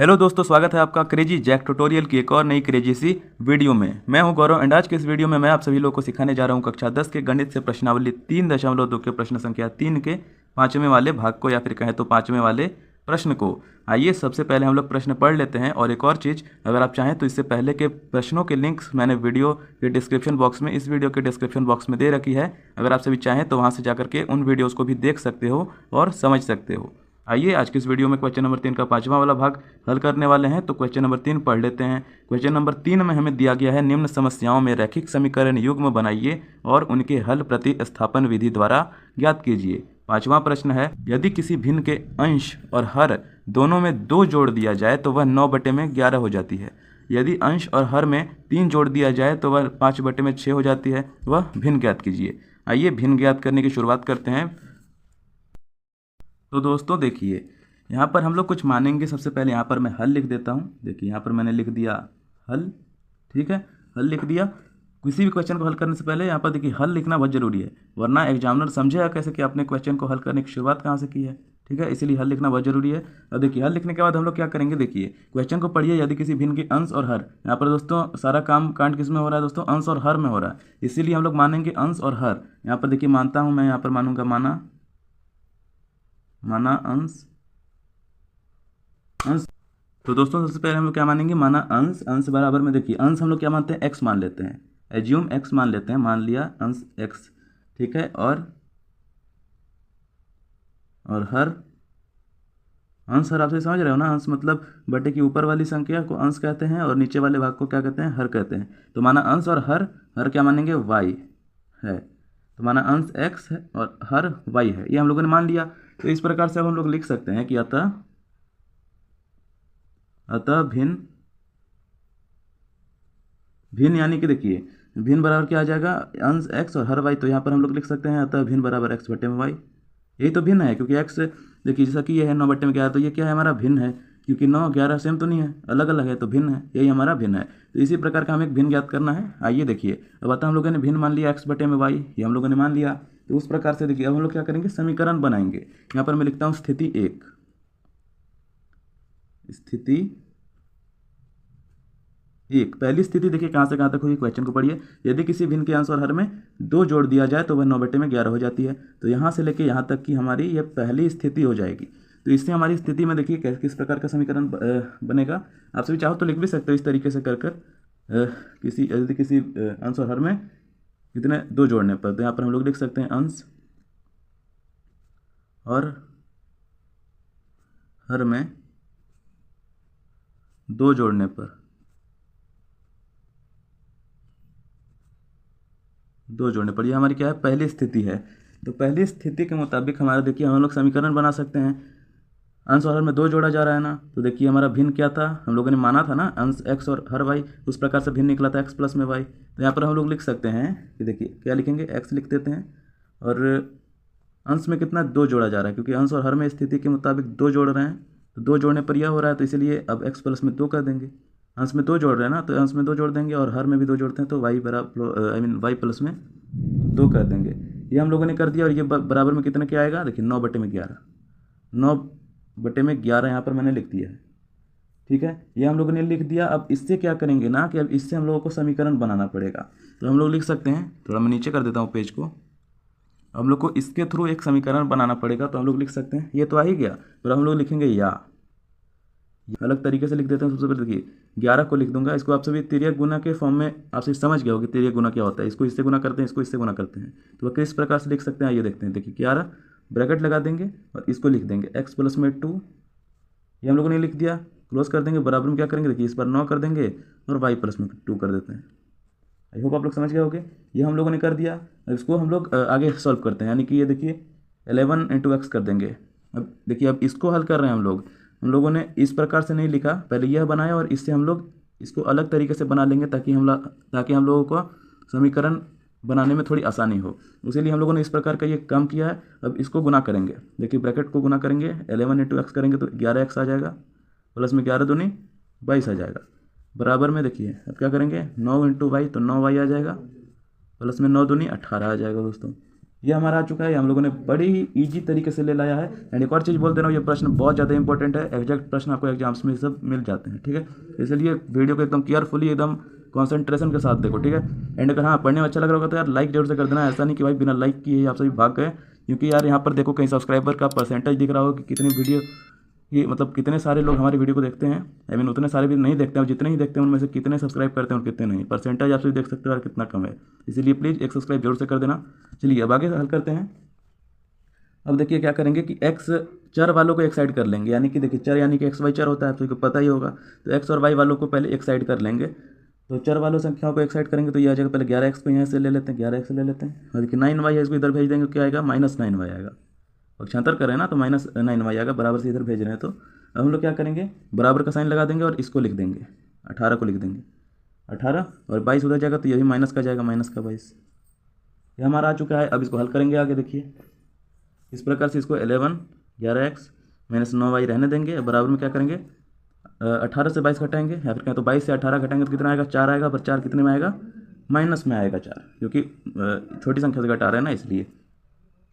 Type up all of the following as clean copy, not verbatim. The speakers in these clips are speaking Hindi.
हेलो दोस्तों, स्वागत है आपका क्रेजी जैक ट्यूटोरियल की एक और नई क्रेजी सी वीडियो में। मैं हूं गौरव एंड आज के इस वीडियो में मैं आप सभी लोगों को सिखाने जा रहा हूं कक्षा 10 के गणित से प्रश्नावली 3.2 के प्रश्न संख्या 3 के पाँचवें वाले भाग को, या फिर कहें तो पाँचवें वाले प्रश्न को। आइए सबसे पहले हम लोग प्रश्न पढ़ लेते हैं। और एक और चीज़, अगर आप चाहें तो इससे पहले के प्रश्नों के लिंक्स मैंने वीडियो के डिस्क्रिप्शन बॉक्स में, इस वीडियो के डिस्क्रिप्शन बॉक्स में दे रखी है। अगर आप सभी चाहें तो वहाँ से जाकर के उन वीडियोज़ को भी देख सकते हो और समझ सकते हो। आइए आज की इस वीडियो में क्वेश्चन नंबर 3 का पाँचवा वाला भाग हल करने वाले हैं। तो क्वेश्चन नंबर 3 पढ़ लेते हैं। क्वेश्चन नंबर 3 में हमें दिया गया है, निम्न समस्याओं में रैखिक समीकरण युग्म बनाइए और उनके हल प्रतिस्थापन विधि द्वारा ज्ञात कीजिए। पाँचवा प्रश्न है, यदि किसी भिन्न के अंश और हर दोनों में 2 जोड़ दिया जाए तो वह 9/11 हो जाती है। यदि अंश और हर में 3 जोड़ दिया जाए तो वह 5/6 हो जाती है। वह भिन्न ज्ञात कीजिए। आइए भिन्न ज्ञात करने की शुरुआत करते हैं। तो दोस्तों देखिए, यहाँ पर हम लोग कुछ मानेंगे। सबसे पहले यहाँ पर मैं हल लिख देता हूँ। देखिए यहाँ पर मैंने लिख दिया हल, ठीक है, हल लिख दिया। किसी भी क्वेश्चन को हल करने से पहले यहाँ पर देखिए हल लिखना बहुत जरूरी है, वरना एग्जामिनर समझेगा कैसे कि आपने क्वेश्चन को हल करने की शुरुआत कहाँ से की है। ठीक है, इसीलिए हल लिखना बहुत जरूरी है। अब देखिए हल लिखने के बाद हम लोग क्या करेंगे, देखिए क्वेश्चन को पढ़िए। यदि किसी भिन्न के अंश और हर, यहाँ पर दोस्तों सारा काम कांड किस में हो रहा है दोस्तों, अंश और हर में हो रहा है। इसीलिए हम लोग मानेंगे अंश और हर। यहाँ पर देखिए मानता हूँ मैं, यहाँ पर मानूंगा माना अंश। तो दोस्तों सबसे पहले हम लोग क्या मानेंगे, माना अंश। अंश बराबर में देखिए अंश हम लोग क्या मानते हैं, एक्स मान लेते हैं। एज्यूम एक्स मान लेते हैं, मान लिया अंश एक्स, ठीक है। और हर, अंश हर आप से समझ रहे हो ना। अंश मतलब बटे की ऊपर वाली संख्या को अंश कहते हैं और नीचे वाले भाग को क्या कहते हैं, हर कहते हैं। तो माना अंश और हर क्या मानेंगे, वाई है। तो माना अंश एक्स है और हर वाई है, ये हम लोगों ने मान लिया। तो इस प्रकार से अब हम लोग लिख सकते हैं कि अतः भिन्न यानी कि देखिए भिन्न बराबर क्या आ जाएगा, अंश एक्स और हर वाई। तो यहाँ पर हम लोग लिख सकते हैं अतः भिन्न बराबर एक्स बटे में वाई। यही तो भिन्न है, क्योंकि एक्स देखिए जैसा कि ये है 9/11, तो ये क्या है हमारा भिन्न है, क्योंकि 9-11 सेम तो नहीं है, अलग अलग है, तो भिन्न है, यही हमारा भिन्न है। तो इसी प्रकार का हमें एक भिन्न ज्ञात करना है। आइए देखिए, अब अतः हम लोगों ने भिन्न मान लिया एक्स बटे में वाई, ये हम लोगों ने मान लिया। तो उस प्रकार से देखिए अब हम लोग क्या करेंगे, समीकरण बनाएंगे। यहाँ पर मैं लिखता हूँ स्थिति 1। स्थिति 1, पहली स्थिति देखिए कहाँ से कहाँ तक हुई, क्वेश्चन को पढ़िए। यदि किसी भिन्न के अंश और हर में 2 जोड़ दिया जाए तो वह 9/11 हो जाती है। तो यहाँ से लेके यहाँ तक की हमारी यह पहली स्थिति हो जाएगी। तो इससे हमारी स्थिति में देखिए किस प्रकार का समीकरण बनेगा। आप सभी चाहो तो लिख भी सकते हो इस तरीके से कर यदि किसी अंश और हर में कितने 2 जोड़ने पर, तो यहाँ पर हम लोग लिख सकते हैं अंश और हर में 2 जोड़ने पर, 2 जोड़ने पर, ये हमारी क्या है, पहली स्थिति है। तो पहली स्थिति के मुताबिक हमारा देखिए हम लोग समीकरण बना सकते हैं। अंश और हर में 2 जोड़ा जा रहा है ना, तो देखिए हमारा भिन्न क्या था, हम लोगों ने माना था ना अंश एक्स और हर वाई, उस प्रकार से भिन्न निकला था एक्स प्लस में वाई। तो यहाँ पर हम लोग लिख सकते हैं कि देखिए क्या लिखेंगे, एक्स लिख देते हैं और अंश में कितना 2 जोड़ा जा रहा है, क्योंकि अंश और हर में स्थिति के मुताबिक 2 जोड़ रहे हैं। तो 2 जोड़ने पर यह हो रहा है, तो इसीलिए अब एक्स प्लस में 2 कर देंगे। अंश में 2 जोड़ रहे हैं ना, तो अंश में 2 जोड़ देंगे और हर में भी 2 जोड़ते हैं, तो वाई बराबर वाई प्लस में 2 कर देंगे। ये हम लोगों ने कर दिया। और ये बराबर में कितने क्या आएगा, देखिए 9/11, 9/11 यहाँ पर मैंने लिख दिया है, ठीक है। ये हम लोगों ने लिख दिया। अब इससे क्या करेंगे ना, कि अब इससे हम लोगों को समीकरण बनाना पड़ेगा। तो हम लोग लिख सकते हैं, थोड़ा मैं नीचे कर देता हूँ पेज को। हम लोग को इसके थ्रू एक समीकरण बनाना पड़ेगा। तो हम लोग लिख सकते हैं, ये तो आ ही गया, पर हम लोग लिखेंगे या, अलग तरीके से लिख देते हैं। सबसे पहले देखिए 11 को लिख दूंगा, इसको आप सभी तिर्यक गुना के फॉर्म में आप सभी समझ गए हो कि तिर्यक गुना क्या होता है। इसको इससे गुना करते हैं, इसको इससे गुना करते हैं, तो वह किस प्रकार से लिख सकते हैं, ये देखते हैं। देखिए 11 ब्रैकेट लगा देंगे और इसको लिख देंगे एक्स प्लस में 2, ये हम लोगों ने लिख दिया। क्लोज कर देंगे, बराबर में क्या करेंगे, देखिए इस पर 9 कर देंगे और वाई प्लस में 2 कर देते हैं। आई होप आप लोग समझ गए होंगे। ये हम लोगों ने कर दिया। अब इसको हम लोग आगे सॉल्व करते हैं, यानी कि ये देखिए 11 × x कर देंगे। अब देखिए अब इसको हल कर रहे हैं हम लोगों ने इस प्रकार से नहीं लिखा, पहले यह बनाया और इससे हम लोग इसको अलग तरीके से बना लेंगे, ताकि हम लोगों को समीकरण बनाने में थोड़ी आसानी हो। इसीलिए हम लोगों ने इस प्रकार का ये काम किया है। अब इसको गुना करेंगे, देखिए ब्रैकेट को गुना करेंगे, 11 × x करेंगे तो 11x आ जाएगा, प्लस में 11 दूनी 22 आ जाएगा। बराबर में देखिए अब क्या करेंगे, 9 × y तो 9y आ जाएगा, प्लस में 9 दूनी 18 आ जाएगा दोस्तों। ये हमारा आ चुका है, हम लोगों ने बड़ी इजी तरीके से ले लाया है। एंड एक और चीज़ बोल दे रहा हूँ, ये प्रश्न बहुत ज़्यादा इंपॉर्टेंट है, एग्जैक्ट प्रश्न आपको एग्जाम्स में सब मिल जाते हैं, ठीक है। इसलिए वीडियो को एकदम केयरफुली, एकदम कॉन्सेंट्रेशन के साथ देखो, ठीक है। एंड अगर हाँ पढ़ने में अच्छा लग रहा होगा तो यार लाइक जरूर से कर देना, ऐसा नहीं कि भाई बिना लाइक किए आप सभी भाग गए, क्योंकि यार यहाँ पर देखो कहीं सब्सक्राइबर का परसेंटेज दिख रहा हो कि कितनी वीडियो, ये मतलब कितने सारे लोग हमारी वीडियो को देखते हैं। आई मीन उतने सारे भी नहीं देखते हैं, और जितने ही देखते हैं उनमें से कितने सब्सक्राइब करते हैं और कितने नहीं, परसेंटेज आप सभी देख सकते हो यार कितना कम है। इसीलिए प्लीज़ एक सब्सक्राइब जरूर से कर देना। चलिए अब आगे हल करते हैं। अब देखिए क्या करेंगे कि एक्स चर वालों को एक साइड कर लेंगे, यानी कि देखिए चर यानी कि एक्स वाई चर होता है, आप सभी को पता ही होगा। तो एक्स और वाई वालों को पहले एक साइड कर लेंगे। तो चर वालों संख्याओं को एक साइड करेंगे तो ये आ जाएगा, पहले 11x को यहाँ से ले लेते हैं, 11x ले लेते हैं, और देखिए 9y है, इसको इधर भेज देंगे, क्या आएगा -9y आएगा। पक्षांतर करें ना तो -9y आएगा, बराबर से इधर भेज रहे हैं तो अब हम लोग क्या करेंगे, बराबर का साइन लगा देंगे और इसको लिख देंगे, 18 को लिख देंगे, 18 और 22 उधर जाएगा तो यही माइनस का जाएगा, -22। ये हमारा आ चुका है। अब इसको हल करेंगे आगे, देखिए इस प्रकार से इसको 11x -9y रहने देंगे, बराबर में क्या करेंगे 18 से 22 घटाएंगे, या फिर कहें तो 22 से 18 घटाएंगे तो कितना आएगा, 4 आएगा, पर 4 कितने में आएगा, माइनस में आएगा 4, क्योंकि छोटी संख्या से घटा रहे हैं ना इसलिए।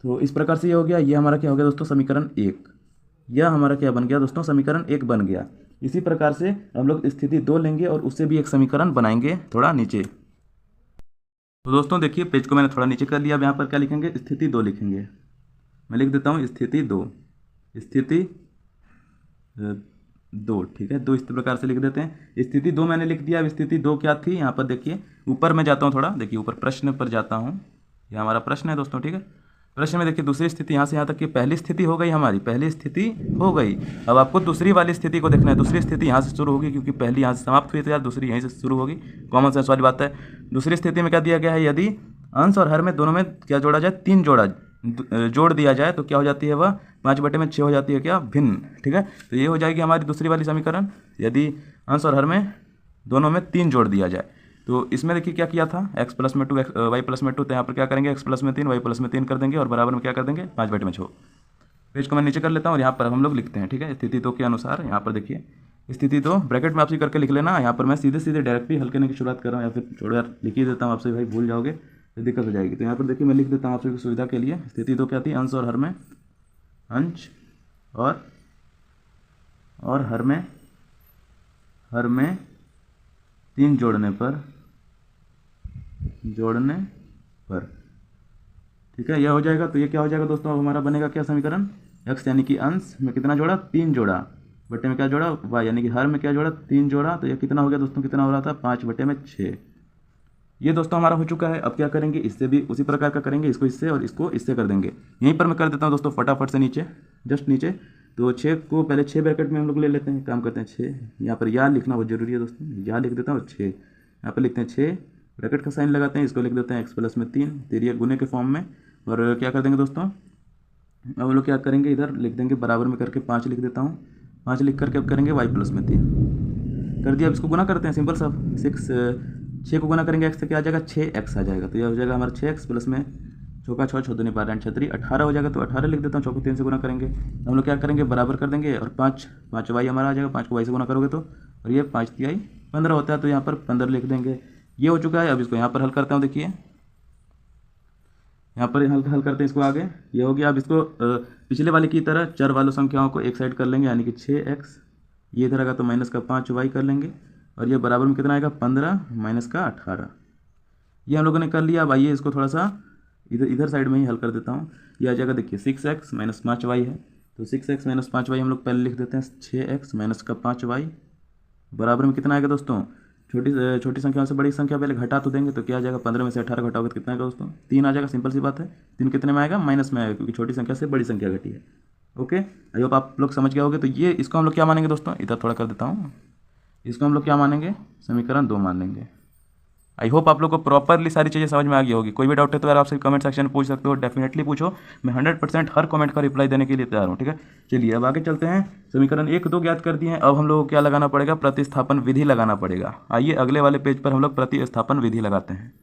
तो इस प्रकार से ये हो गया, ये हमारा क्या हो गया दोस्तों, समीकरण 1। यह हमारा क्या बन गया दोस्तों, समीकरण 1 बन गया। इसी प्रकार से हम लोग स्थिति 2 लेंगे और उससे भी एक समीकरण बनाएंगे थोड़ा नीचे। तो दोस्तों देखिए पेज को मैंने थोड़ा नीचे कर लिया, अब यहाँ पर क्या लिखेंगे, स्थिति 2 लिखेंगे। मैं लिख देता हूँ स्थिति 2, स्थिति 2, ठीक है, 2 इस प्रकार से लिख देते हैं। स्थिति 2 मैंने लिख दिया। अब स्थिति 2 क्या थी, यहाँ पर देखिए ऊपर मैं जाता हूँ थोड़ा, देखिए ऊपर प्रश्न पर जाता हूँ, यह हमारा प्रश्न है दोस्तों, ठीक है। प्रश्न में देखिए दूसरी स्थिति, यहाँ से यहाँ तक की पहली स्थिति हो गई, हमारी पहली स्थिति हो गई। अब आपको दूसरी वाली स्थिति को देखना है। दूसरी स्थिति यहाँ से शुरू होगी, क्योंकि पहली यहाँ से समाप्त हुई, तो यार दूसरी यहीं से शुरू होगी, कॉमन सेंस वाली बात है। दूसरी स्थिति में क्या दिया गया है, यदि अंश और हर में दोनों में क्या जोड़ा जाए, 3 जोड़ दिया जाए तो क्या हो जाती है, वह 5/6 हो जाती है, क्या भिन्न, ठीक है। तो ये हो जाएगी हमारी दूसरी वाली समीकरण, यदि अंश और हर में दोनों में 3 जोड़ दिया जाए। तो इसमें देखिए क्या किया था, x + में 2 y + में 2, तो यहाँ पर क्या करेंगे, x + में 3 y + में 3 कर देंगे और बराबर में क्या कर देंगे, 5/6। पेज को मैं नीचे कर लेता हूँ और यहाँ पर हम लोग लिखते हैं, ठीक है। स्थिति 2 के अनुसार यहाँ पर देखिए स्थिति 2 ब्रैकेट में आपसे करके लिख लेना। यहाँ पर मैं सीधे सीधे डायरेक्टली हल करने की शुरुआत कर रहा हूँ, या फिर छोड़ो यार लिख ही देता हूँ, आपसे भाई भूल जाओगे तो दिक्कत हो जाएगी। तो यहाँ पर देखिए मैं लिख देता हूँ आप सभी की सुविधा के लिए। स्थिति 2 क्या थी, अंश और हर में, अंश और हर में 3 जोड़ने पर, ठीक है, यह हो जाएगा। तो ये क्या हो जाएगा दोस्तों, अब हमारा बनेगा क्या समीकरण, x यानी कि अंश में कितना जोड़ा, 3 जोड़ा, बटे में क्या जोड़ा, y यानी कि हर में क्या जोड़ा, 3 जोड़ा। तो ये कितना हो गया दोस्तों, कितना हो रहा था, 5/6। ये दोस्तों हमारा हो चुका है। अब क्या करेंगे, इससे भी उसी प्रकार का करेंगे, इसको इससे और इसको इससे कर देंगे। यहीं पर मैं कर देता हूँ दोस्तों फटाफट से नीचे, जस्ट नीचे। तो 6 को पहले 6 ब्रैकेट में हम लोग ले लेते हैं, काम करते हैं 6, यहाँ पर या लिखना बहुत जरूरी है दोस्तों, या लिख देता हूँ 6, यहाँ पर लिखते हैं 6, ब्रैकेट का साइन लगाते हैं, इसको लिख देते हैं x + में 3, तेरिया गुने के फॉर्म में। और क्या कर देंगे दोस्तों, अब हम लोग क्या करेंगे, इधर लिख देंगे बराबर में करके 5 लिख देता हूँ, 5 लिख करके अब करेंगे y + में 3 कर दिया। अब इसको गुना करते हैं, सिंपल सा 6 को गुना करेंगे x से क्या आ जाएगा, 6x आ जाएगा। तो यह हो जाएगा हमारा 6x + में चौका 6 6 दूनी 12 6 18 हो जाएगा। तो 18 लिख देता हूँ, 6 को 3 से गुना करेंगे, हम लोग क्या करेंगे बराबर कर देंगे, और 5y हमारा आ जाएगा, 5 को y से गुना करोगे तो, और ये 5 3 15 होता है, तो यहाँ पर 15 लिख देंगे। ये हो चुका है। अब इसको यहाँ पर हल करता हूँ, देखिए यहाँ पर हल करते हैं इसको आगे, ये हो गया। अब इसको पिछले वाले की तरह चर वालों संख्याओं को एक साइड कर लेंगे, यानी कि 6x, ये इधर आएगा तो -5y कर लेंगे, और ये बराबर में कितना आएगा, 15 - 18। ये हम लोगों ने कर लिया। अब आइए इसको थोड़ा सा इधर साइड में ही हल कर देता हूँ। ये आ जाएगा देखिए 6x - 5y है, तो 6x - 5y हम लोग पहले लिख देते हैं, 6x - 5y बराबर में कितना आएगा दोस्तों, छोटी संख्याओं से बड़ी संख्या पहले घटा तो देंगे, तो क्या आ जाएगा, 15 में से 18 घटाओगे तो कितना आएगा दोस्तों, 3 आ जाएगा। सिंपल सी बात है, 3 कितने में आएगा, माइनस में आएगा, क्योंकि छोटी संख्या से बड़ी संख्या घटी है। ओके, आई होप आप लोग समझ गए होगे। तो ये इसको हम लोग क्या मानेंगे दोस्तों, इधर थोड़ा कर देता हूँ, इसको हम लोग क्या मानेंगे, समीकरण 2 मान लेंगे। आई होप आप लोग को प्रॉपरली सारी चीज़ें समझ में आ गई होगी। कोई भी डाउट है तो यार आपसे कमेंट सेक्शन में पूछ सकते हो, डेफिनेटली पूछो, मैं 100% हर कमेंट का रिप्लाई देने के लिए तैयार हूँ, ठीक है। चलिए अब आगे चलते हैं। समीकरण 1 2 ज्ञात कर दिए हैं, अब हम लोग को क्या लगाना पड़ेगा, प्रतिस्थापन विधि लगाना पड़ेगा। आइए अगले वाले पेज पर हम लोग प्रतिस्थापन विधि लगाते हैं।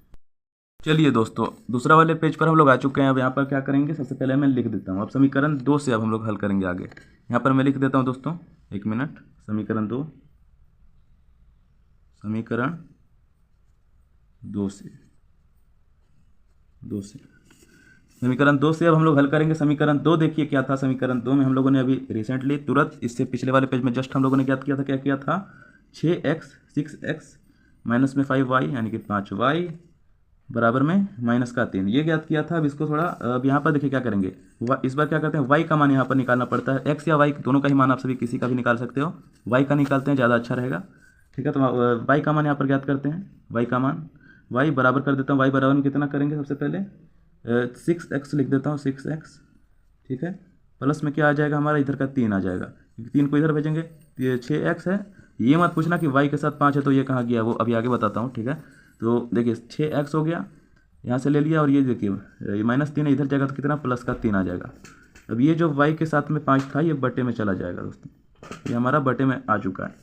चलिए दोस्तों दूसरा वाले पेज पर हम लोग आ चुके हैं। अब यहाँ पर क्या करेंगे, सबसे पहले मैं लिख देता हूँ। अब समीकरण 2 से अब हम लोग हल करेंगे आगे। यहाँ पर मैं लिख देता हूँ दोस्तों, 1 मिनट, समीकरण 2 समीकरण 2 से अब हम लोग हल करेंगे समीकरण 2। देखिए क्या था समीकरण 2 में हम लोगों ने अभी रिसेंटली तुरंत इससे पिछले वाले पेज में जस्ट हम लोगों ने ज्ञात किया था, क्या किया था, 6x 6x माइनस में 5y यानी कि 5y बराबर में माइनस का 3, ये ज्ञात किया था। अब इसको थोड़ा अब यहाँ पर देखिए क्या करेंगे, इस बार क्या करते हैं, y का मान यहाँ पर निकालना पड़ता है। x या y दोनों का ही मान आप सभी किसी का भी निकाल सकते हो, y का निकालते हैं, ज़्यादा अच्छा रहेगा। ठीक है, तो y का मान यहाँ पर ज्ञात करते हैं। y का मान y बराबर कर देता हूँ, y बराबर में कितना करेंगे, सबसे पहले 6x लिख देता हूँ, 6x। ठीक है, प्लस में क्या आ जाएगा हमारा, इधर का 3 आ जाएगा, क्योंकि 3 को इधर भेजेंगे, ये 6x है। ये मत पूछना कि y के साथ 5 है तो ये कहाँ गया, वो अभी आगे बताता हूँ। ठीक है, तो देखिए 6x हो गया, यहाँ से ले लिया, और ये देखिए ये -3 है, इधर जाएगा तो कितना, प्लस का 3 आ जाएगा। अब ये जो y के साथ में 5 था, ये बटे में चला जाएगा दोस्तों, ये हमारा बटे में आ चुका है,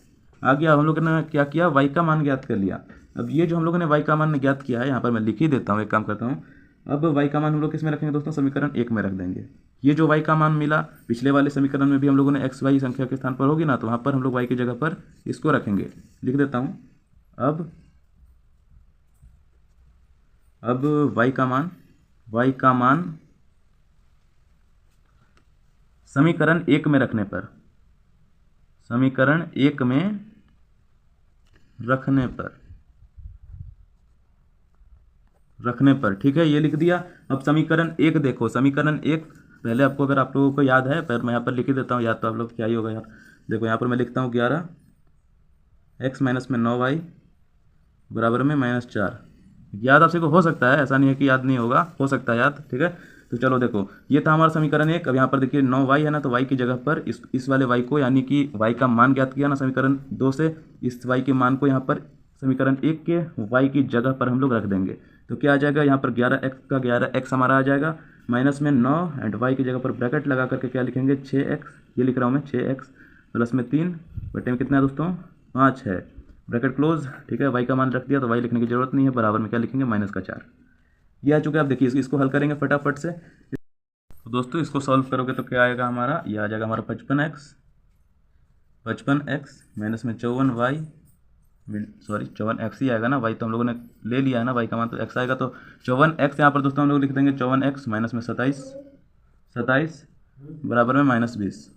आ गया। हम लोगों ने क्या किया, y का मान ज्ञात कर लिया। अब ये जो हम लोगों ने y का मान ज्ञात किया है, यहाँ पर मैं लिख ही देता हूँ, एक काम करता हूँ। अब y का मान हम लोग किस में रखेंगे दोस्तों, समीकरण 1 में रख देंगे। ये जो y का मान मिला पिछले वाले समीकरण में भी हम लोगों ने x y संख्या के स्थान पर होगी ना, तो वहाँ पर हम लोग y की जगह पर इसको रखेंगे। लिख देता हूँ, अब y का मान समीकरण 1 में रखने पर, समीकरण 1 में रखने पर ठीक है, ये लिख दिया। अब समीकरण 1 देखो, समीकरण 1 पहले आपको, अगर आप लोगों को याद है, पर मैं यहाँ पर लिख ही देता हूँ, याद तो आप लोग क्या ही होगा यार। देखो यहाँ पर मैं लिखता हूँ 11x माइनस में 9y बराबर में -4। याद आप सबको हो सकता है, ऐसा नहीं है कि याद नहीं होगा, हो सकता है याद। ठीक है, तो चलो देखो, ये था हमारा समीकरण 1। अब यहाँ पर देखिए 9y है ना, तो y की जगह पर इस वाले y को, यानी कि y का मान ज्ञात किया ना समीकरण 2 से, इस y के मान को यहाँ पर समीकरण 1 के y की जगह पर हम लोग रख देंगे। तो क्या आ जाएगा, यहाँ पर 11x का 11x हमारा आ जाएगा, माइनस में 9 एंड y की जगह पर ब्रैकेट लगा करके क्या लिखेंगे, 6x, ये लिख रहा हूँ मैं 6x प्लस में 3 बटे में कितना है दोस्तों, 5 है, ब्रैकेट क्लोज। ठीक है, y का मान रख दिया तो y लिखने की जरूरत नहीं है, बराबर में क्या लिखेंगे, -4। ये आ चुका है। आप देखिए इसको हल करेंगे फटाफट से। तो दोस्तों इसको सॉल्व करोगे तो क्या आएगा हमारा, ये आ जाएगा हमारा 55x माइनस में 54y, सॉरी 54x ही आएगा ना, y तो हम लोगों ने ले लिया है ना, y का मान तो x आएगा, तो 54x यहाँ पर दोस्तों हम लोग लिख देंगे 54x माइनस में 27 बराबर में -20।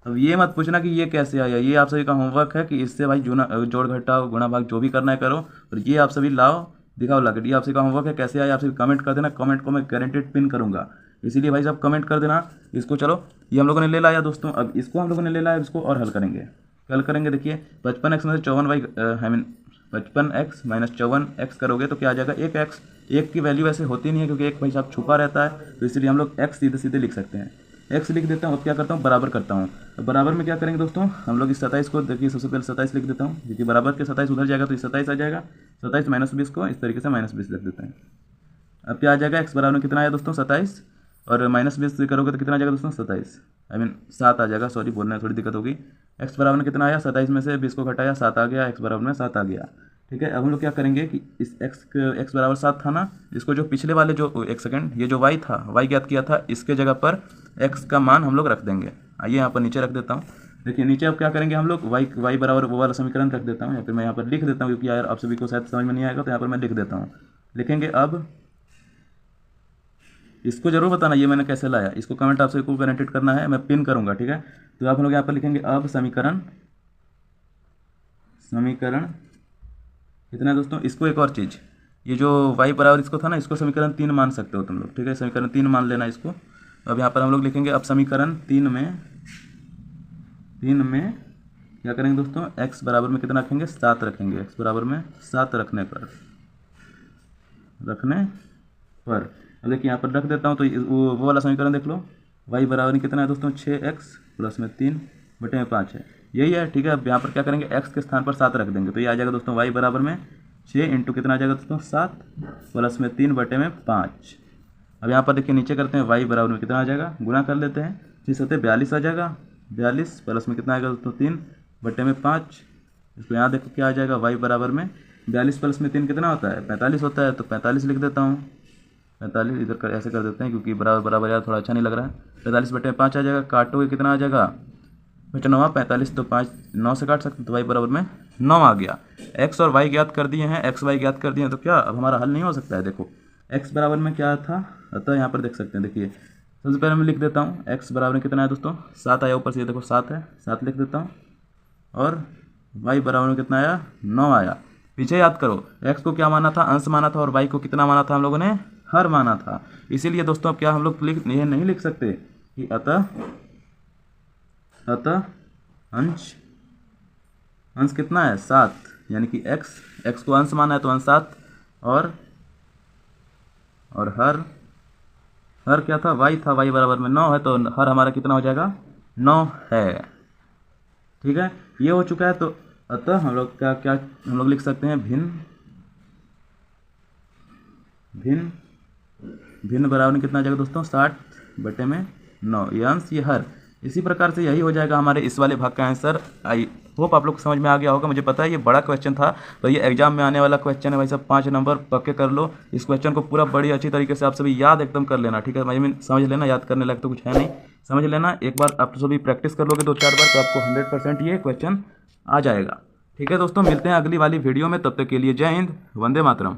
अब ये मत पूछना कि ये कैसे आया, ये आप सभी का होमवर्क है कि इससे भाई जोड़ घटाओ गुणा भाग जो भी करना है करो, और ये आप सभी लाओ दिखाओ ला के। ये आप सभी का होमवर्क है, कैसे आया आप सभी कमेंट कर देना, कमेंट को मैं गारंटेड पिन करूँगा, इसीलिए भाई साहब कमेंट कर देना इसको। चलो ये हम लोगों ने ले लाया दोस्तों, अब इसको हम लोगों ने ले लाया, इसको और हल करेंगे। हल करेंगे देखिए 55x minus 54y, 55x minus 54x करोगे तो क्या आ जाएगा, 1x। 1 की वैल्यू ऐसे होती नहीं है, क्योंकि 1 भाई साहब छुपा रहता है, तो इसलिए हम लोग x सीधे सीधे लिख सकते हैं। x लिख देता हूँ, अब क्या करता हूँ, बराबर करता हूँ। अब बराबर में क्या करेंगे दोस्तों, हम लोग इस 27 को देखिए, सबसे पहले 27 लिख देता हूँ, क्योंकि बराबर के 27 उधर जाएगा तो इस 27 आ जाएगा, 27 -20 को इस तरीके से -20 लिख देते हैं। अब क्या आ जाएगा, x बराबर में कितना आया दोस्तों, 27, और -20 करोगे तो कितना आ जाएगा दोस्तों, 27 7 आ जाएगा, सॉरी बोलने में थोड़ी दिक्कत होगी। x बराबर में कितना आया, 27 में से 20 को घटाया, 7 आ गया, x बराबर में 7 आ गया। ठीक है, अब हम लोग क्या करेंगे कि इस x बराबर 7 था ना, इसको जो पिछले वाले जो एक सेकंड, ये जो y था, y ज्ञात किया था, इसके जगह पर x का मान हम लोग रख देंगे। आइए यहाँ पर नीचे रख देता हूँ। देखिए नीचे अब क्या करेंगे हम लोग, y बराबर वो वाला समीकरण रख देता हूँ, या फिर मैं यहाँ पर लिख देता हूँ, क्योंकि यार आप सभी को शायद समझ में नहीं आएगा, तो यहाँ पर मैं लिख देता हूँ। लिखेंगे, अब इसको जरूर बताना ये मैंने कैसे लाया, इसको कमेंट आप सभी को गारंटेड करना है, मैं पिन करूँगा। ठीक है, तो आप लोग यहाँ पर लिखेंगे, अब समीकरण कितना है दोस्तों, इसको एक और चीज़, ये जो y बराबर इसको था ना, इसको समीकरण 3 मान सकते हो तुम लोग। ठीक है, समीकरण 3 मान लेना इसको। अब यहाँ पर हम लोग लिखेंगे, अब समीकरण 3 में क्या करेंगे दोस्तों, x बराबर में कितना रखेंगे, 7 रखेंगे, x बराबर में 7 रखने पर अब देखिए यहाँ पर रख देता हूँ, तो वो वाला समीकरण देख लो, y बराबर में कितना है दोस्तों, 6x प्लस में 3 बटे में 5 है, यही है। ठीक है, अब यहाँ पर क्या करेंगे, x के स्थान पर 7 रख देंगे, तो ये आ जाएगा दोस्तों y बराबर में 6 इंटू कितना आ जाएगा दोस्तों, 7 प्लस में 3 बटे में 5। अब यहाँ पर देखिए नीचे करते हैं, y बराबर में कितना आ जाएगा, गुना कर लेते हैं, 6 7 42 आ जाएगा, 42 प्लस में कितना आएगा दोस्तों, 3 बटे में 5। इसको यहाँ देखो क्या आ जाएगा, y बराबर में 42 प्लस में 3 कितना होता है, 45 होता है, तो 45 लिख देता हूँ। 45 इधर ऐसे कर देते हैं, क्योंकि बराबर यार थोड़ा अच्छा नहीं लग रहा है। 45 बटे 5 आ जाएगा, काटोगे कितना आ जाएगा, 95, 45 तो 5 9 से काट सकते, तो y बराबर में 9 आ गया। x और y ज्ञात कर दिए हैं, x y ज्ञात कर दिए हैं, तो क्या अब हमारा हल नहीं हो सकता है। देखो x बराबर में क्या था, अतः यहाँ पर देख सकते हैं, देखिए सबसे पहले मैं लिख देता हूँ x बराबर में कितना है दोस्तों, 7 आया, ऊपर से ये देखो 7 है, 7 लिख देता हूँ, और y बराबर में कितना आया, 9 आया। पीछे याद करो x को क्या माना था, अंश माना था, और y को कितना माना था हम लोगों ने, हर माना था। इसीलिए दोस्तों अब क्या हम लोग ये नहीं लिख सकते कि अतः अंश कितना है, 7, यानी कि x को अंश माना है तो अंश 7, और हर क्या था, y था, y बराबर में 9 है, तो हर हमारा कितना हो जाएगा, 9 है। ठीक है, ये हो चुका है। तो अतः हम लोग क्या हम लोग लिख सकते हैं, भिन्न बराबर में कितना आ जाएगा दोस्तों, 60/9, ये अंश ये हर। इसी प्रकार से यही हो जाएगा हमारे इस वाले भाग का आंसर। आई होप आप लोग को समझ में आ गया होगा। मुझे पता है ये बड़ा क्वेश्चन था, पर ये एग्जाम में आने वाला क्वेश्चन है भाई साहब, 5 नंबर पक्के कर लो। इस क्वेश्चन को पूरा बड़ी अच्छी तरीके से आप सभी याद एकदम कर लेना, ठीक है भाई, समझ लेना, याद करने लायक तो कुछ है नहीं, समझ लेना। एक बार आप सभी प्रैक्टिस कर लोगे 2-4 बार तो आपको 100% ये क्वेश्चन आ जाएगा। ठीक है दोस्तों, मिलते हैं अगली वाली वीडियो में, तब तक के लिए जय हिंद, वंदे मातरम।